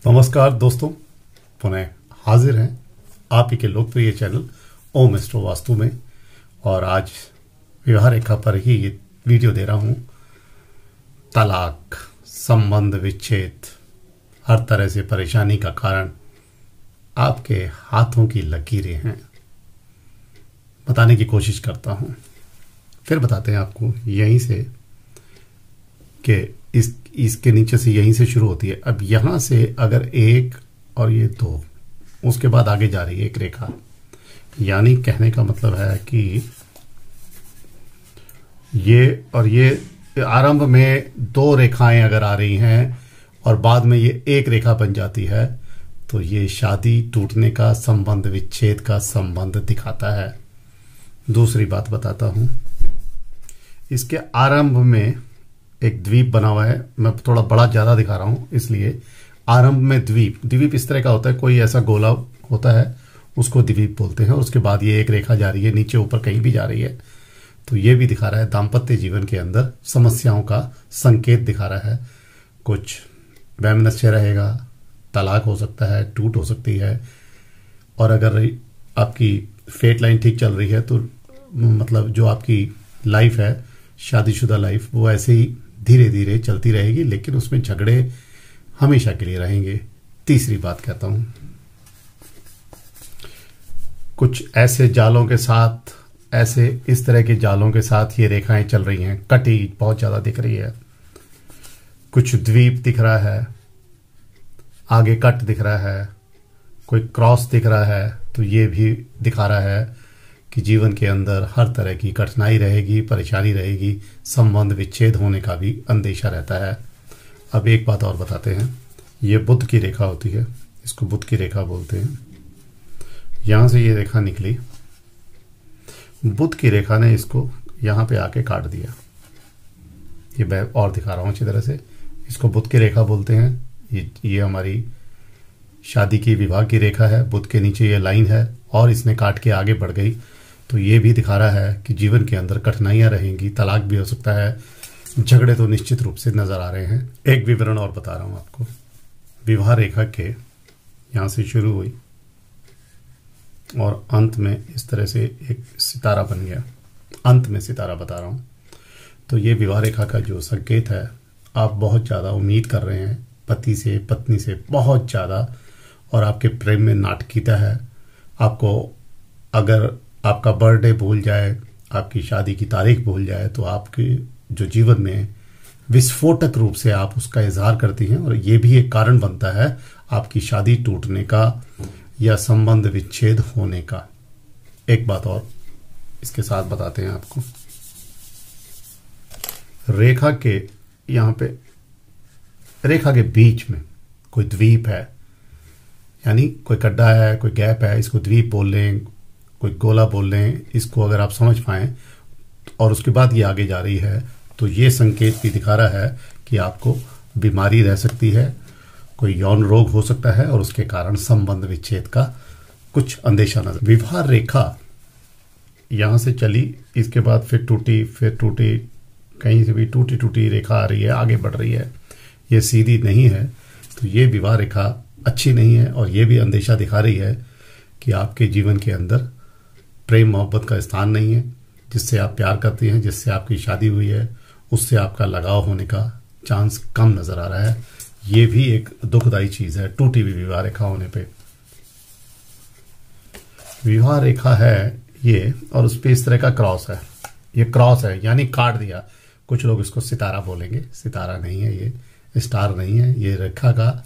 नमस्कार दोस्तों, पुनः हाजिर हैं आप ही के लोकप्रिय चैनल ओम एस्ट्रो वास्तु में। और आज विवाह रेखा पर ही ये वीडियो दे रहा हूं। तलाक, संबंध विच्छेद, हर तरह से परेशानी का कारण आपके हाथों की लकीरें हैं, बताने की कोशिश करता हूं। फिर बताते हैं आपको यहीं से कि इसके नीचे से यहीं से शुरू होती है। अब यहां से अगर एक और ये दो, उसके बाद आगे जा रही है एक रेखा, यानी कहने का मतलब है कि ये और ये आरंभ में दो रेखाएं अगर आ रही हैं और बाद में ये एक रेखा बन जाती है तो ये शादी टूटने का, संबंध विच्छेद का संबंध दिखाता है। दूसरी बात बताता हूं, इसके आरंभ में एक द्वीप बना हुआ है। मैं थोड़ा बड़ा ज्यादा दिखा रहा हूं इसलिए। आरंभ में द्वीप इस तरह का होता है, कोई ऐसा गोला होता है उसको द्वीप बोलते हैं। और उसके बाद ये एक रेखा जा रही है, नीचे ऊपर कहीं भी जा रही है, तो ये भी दिखा रहा है दाम्पत्य जीवन के अंदर समस्याओं का संकेत दिखा रहा है। कुछ वैमनस्य रहेगा, तलाक हो सकता है, टूट हो सकती है। और अगर आपकी फेट लाइन ठीक चल रही है तो मतलब जो आपकी लाइफ है, शादीशुदा लाइफ, वो ऐसे ही धीरे धीरे चलती रहेगी, लेकिन उसमें झगड़े हमेशा के लिए रहेंगे। तीसरी बात कहता हूं, कुछ ऐसे जालों के साथ, इस तरह के जालों के साथ ये रेखाएं चल रही हैं। कटी बहुत ज्यादा दिख रही है, कुछ द्वीप दिख रहा है, आगे कट दिख रहा है, कोई क्रॉस दिख रहा है, तो ये भी दिखा रहा है कि जीवन के अंदर हर तरह की कठिनाई रहेगी, परेशानी रहेगी, संबंध विच्छेद होने का भी अंदेशा रहता है। अब एक बात और बताते हैं, ये बुध की रेखा होती है, इसको बुध की रेखा बोलते हैं। यहां से ये रेखा निकली, बुध की रेखा ने इसको यहां पे आके काट दिया। ये मैं और दिखा रहा हूं अच्छी तरह से। इसको बुध की रेखा बोलते हैं। ये हमारी शादी की, विवाह की रेखा है। बुध के नीचे ये लाइन है और इसने काट के आगे बढ़ गई, तो ये भी दिखा रहा है कि जीवन के अंदर कठिनाइयां रहेंगी, तलाक भी हो सकता है, झगड़े तो निश्चित रूप से नजर आ रहे हैं। एक विवरण और बता रहा हूं आपको। विवाह रेखा के यहां से शुरू हुई और अंत में इस तरह से एक सितारा बन गया। अंत में सितारा बता रहा हूं। तो ये विवाह रेखा का जो संकेत है, आप बहुत ज्यादा उम्मीद कर रहे हैं पति से, पत्नी से बहुत ज्यादा, और आपके प्रेम में नाटकीयता है। आपको अगर आपका बर्थडे भूल जाए, आपकी शादी की तारीख भूल जाए, तो आपके जो जीवन में विस्फोटक रूप से आप उसका इजहार करती हैं, और ये भी एक कारण बनता है आपकी शादी टूटने का या संबंध विच्छेद होने का। एक बात और इसके साथ बताते हैं आपको। रेखा के यहां पे, रेखा के बीच में कोई द्वीप है, यानी कोई गड्ढा है, कोई गैप है, इसको द्वीप बोल लें, कोई गोला बोल लें, इसको अगर आप समझ पाएं, और उसके बाद ये आगे जा रही है, तो ये संकेत भी दिखा रहा है कि आपको बीमारी रह सकती है, कोई यौन रोग हो सकता है, और उसके कारण संबंध विच्छेद का कुछ अंदेशा नजर। विवाह रेखा यहां से चली, इसके बाद फिर टूटी, कहीं से भी टूटी रेखा आ रही है, आगे बढ़ रही है, ये सीधी नहीं है, तो ये विवाह रेखा अच्छी नहीं है। और ये भी अंदेशा दिखा रही है कि आपके जीवन के अंदर प्रेम मोहब्बत का स्थान नहीं है। जिससे आप प्यार करते हैं, जिससे आपकी शादी हुई है, उससे आपका लगाव होने का चांस कम नजर आ रहा है। ये भी एक दुखदायी चीज है, टूटी हुई विवाह रेखा होने पे। विवाह रेखा है ये, और उस पे इस तरह का क्रॉस है। ये क्रॉस है यानी काट दिया। कुछ लोग इसको सितारा बोलेंगे, सितारा नहीं है, ये स्टार नहीं है, ये रेखा का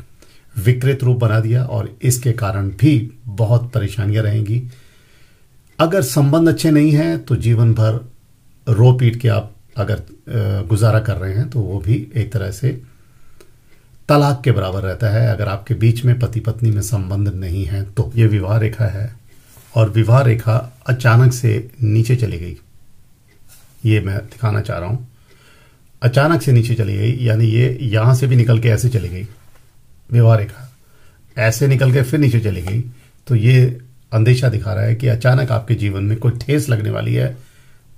विकृत रूप बना दिया, और इसके कारण भी बहुत परेशानियां रहेंगी। अगर संबंध अच्छे नहीं हैं तो जीवन भर रो पीट के आप अगर गुजारा कर रहे हैं, तो वो भी एक तरह से तलाक के बराबर रहता है। अगर आपके बीच में पति पत्नी में संबंध नहीं है तो ये विवाह रेखा है। और विवाह रेखा अचानक से नीचे चली गई, ये मैं दिखाना चाह रहा हूं। अचानक से नीचे चली गई, यानी ये यहां से भी निकल के ऐसे चली गई। विवाह रेखा ऐसे निकल के फिर नीचे चली गई, तो ये अंदेशा दिखा रहा है कि अचानक आपके जीवन में कोई ठेस लगने वाली है,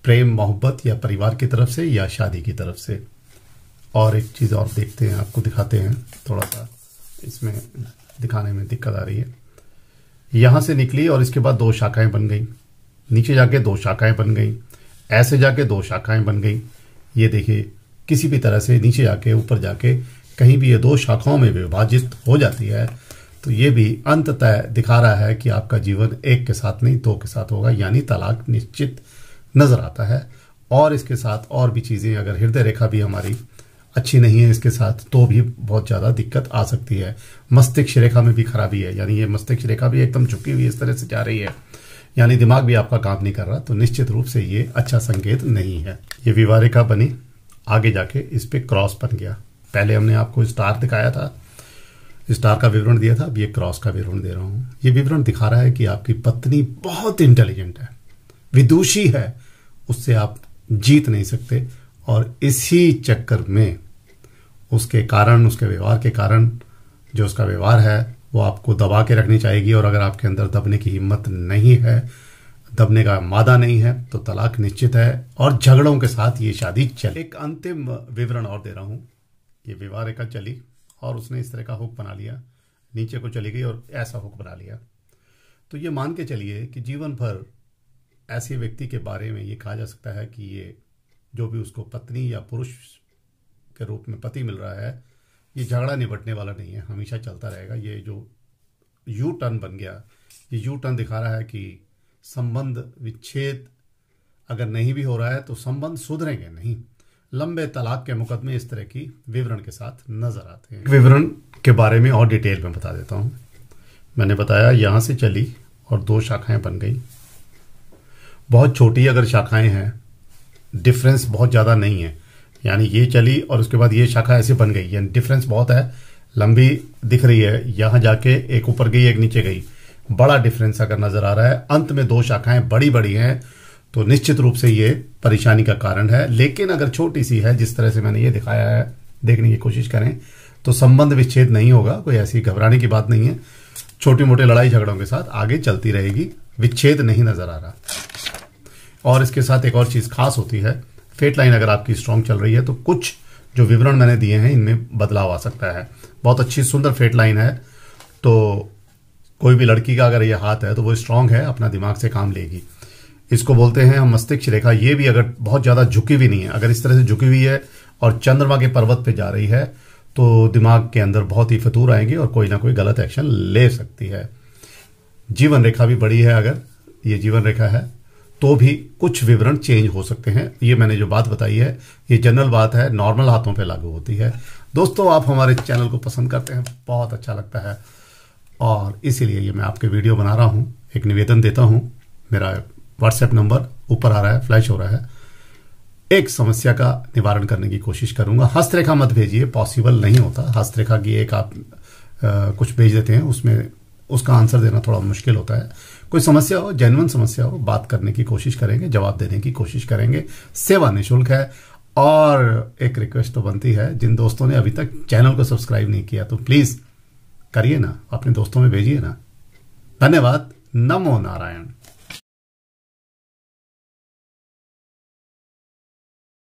प्रेम मोहब्बत या परिवार की तरफ से या शादी की तरफ से। और एक चीज और देखते हैं, आपको दिखाते हैं थोड़ा सा इसमें दिखाने में दिक्कत आ रही है। यहां से निकली और इसके बाद 2 शाखाएं बन गई, नीचे जाके 2 शाखाएं बन गई, ऐसे जाके 2 शाखाएं बन गई। ये देखिए किसी भी तरह से नीचे जाके ऊपर जाके कहीं भी ये 2 शाखाओं में विभाजित हो जाती है, तो ये भी अंततः दिखा रहा है कि आपका जीवन एक के साथ नहीं 2 के साथ होगा, यानी तलाक निश्चित नजर आता है। और इसके साथ और भी चीजें, अगर हृदय रेखा भी हमारी अच्छी नहीं है इसके साथ तो भी बहुत ज्यादा दिक्कत आ सकती है। मस्तिष्क रेखा में भी खराबी है, यानी ये मस्तिष्क रेखा भी एकदम झुकी हुई इस तरह से जा रही है, यानी दिमाग भी आपका काम नहीं कर रहा, तो निश्चित रूप से ये अच्छा संकेत नहीं है। ये विवाह रेखा बनी, आगे जाके इस पे क्रॉस बन गया। पहले हमने आपको स्टार दिखाया था, स्टार का विवरण दिया था, अब ये क्रॉस का विवरण दे रहा हूं। ये विवरण दिखा रहा है कि आपकी पत्नी बहुत इंटेलिजेंट है, विदुषी है, उससे आप जीत नहीं सकते, और इसी चक्कर में उसके कारण, उसके व्यवहार के कारण जो उसका व्यवहार है वो आपको दबा के रखनी चाहेगी। और अगर आपके अंदर दबने की हिम्मत नहीं है, दबने का मादा नहीं है, तो तलाक निश्चित है और झगड़ों के साथ ये शादी चले। एक अंतिम विवरण और दे रहा हूं। ये विवाह रेखा चली और उसने इस तरह का हुक बना लिया, नीचे को चली गई और ऐसा हुक बना लिया। तो ये मान के चलिए कि जीवन भर ऐसे व्यक्ति के बारे में ये कहा जा सकता है कि ये जो भी उसको पत्नी या पुरुष के रूप में पति मिल रहा है, ये झगड़ा निपटने वाला नहीं है, हमेशा चलता रहेगा। ये जो यू टर्न बन गया, ये यू टर्न दिखा रहा है कि संबंध विच्छेद अगर नहीं भी हो रहा है तो संबंध सुधरेंगे नहीं। लंबे तलाक के मुकदमे इस तरह की विवरण के साथ नजर आते हैं। विवरण के बारे में और डिटेल में बता देता हूं। मैंने बताया यहां से चली और 2 शाखाएं बन गई, बहुत छोटी अगर शाखाएं हैं, डिफरेंस बहुत ज्यादा नहीं है, यानी ये चली और उसके बाद ये शाखा ऐसे बन गई, यानी डिफरेंस बहुत है, लंबी दिख रही है, यहां जाके एक ऊपर गई एक नीचे गई, बड़ा डिफरेंस अगर नजर आ रहा है। अंत में 2 शाखाएं बड़ी बड़ी हैं, तो निश्चित रूप से ये परेशानी का कारण है। लेकिन अगर छोटी सी है, जिस तरह से मैंने ये दिखाया है, देखने की कोशिश करें तो संबंध विच्छेद नहीं होगा, कोई ऐसी घबराने की बात नहीं है। छोटी मोटी लड़ाई झगड़ों के साथ आगे चलती रहेगी, विच्छेद नहीं नजर आ रहा। और इसके साथ एक और चीज खास होती है, फेट लाइन अगर आपकी स्ट्रांग चल रही है तो कुछ जो विवरण मैंने दिए हैं इनमें बदलाव आ सकता है। बहुत अच्छी सुंदर फेट लाइन है, तो कोई भी लड़की का अगर ये हाथ है तो वो स्ट्रांग है, अपना दिमाग से काम लेगी। इसको बोलते हैं हम मस्तिष्क रेखा। ये भी अगर बहुत ज्यादा झुकी हुई नहीं है, अगर इस तरह से झुकी हुई है और चंद्रमा के पर्वत पे जा रही है तो दिमाग के अंदर बहुत ही फतूर आएंगे और कोई ना कोई गलत एक्शन ले सकती है। जीवन रेखा भी बड़ी है, अगर ये जीवन रेखा है तो भी कुछ विवरण चेंज हो सकते हैं। ये मैंने जो बात बताई है ये जनरल बात है, नॉर्मल हाथों पे लागू होती है। दोस्तों, आप हमारे चैनल को पसंद करते हैं, बहुत अच्छा लगता है, और इसीलिए ये मैं आपके वीडियो बना रहा हूं। एक निवेदन देता हूं, मेरा व्हाट्सएप नंबर ऊपर आ रहा है, फ्लैश हो रहा है। एक समस्या का निवारण करने की कोशिश करूंगा। हस्तरेखा मत भेजिए, पॉसिबल नहीं होता। हस्तरेखा की एक आप कुछ भेज देते हैं, उसमें उसका आंसर देना थोड़ा मुश्किल होता है। कोई समस्या हो, जेन्युइन समस्या हो, बात करने की कोशिश करेंगे, जवाब देने की कोशिश करेंगे। सेवा निःशुल्क है। और एक रिक्वेस्ट तो बनती है, जिन दोस्तों ने अभी तक चैनल को सब्सक्राइब नहीं किया तो प्लीज करिए ना, अपने दोस्तों में भेजिए ना। धन्यवाद। नमो नारायण।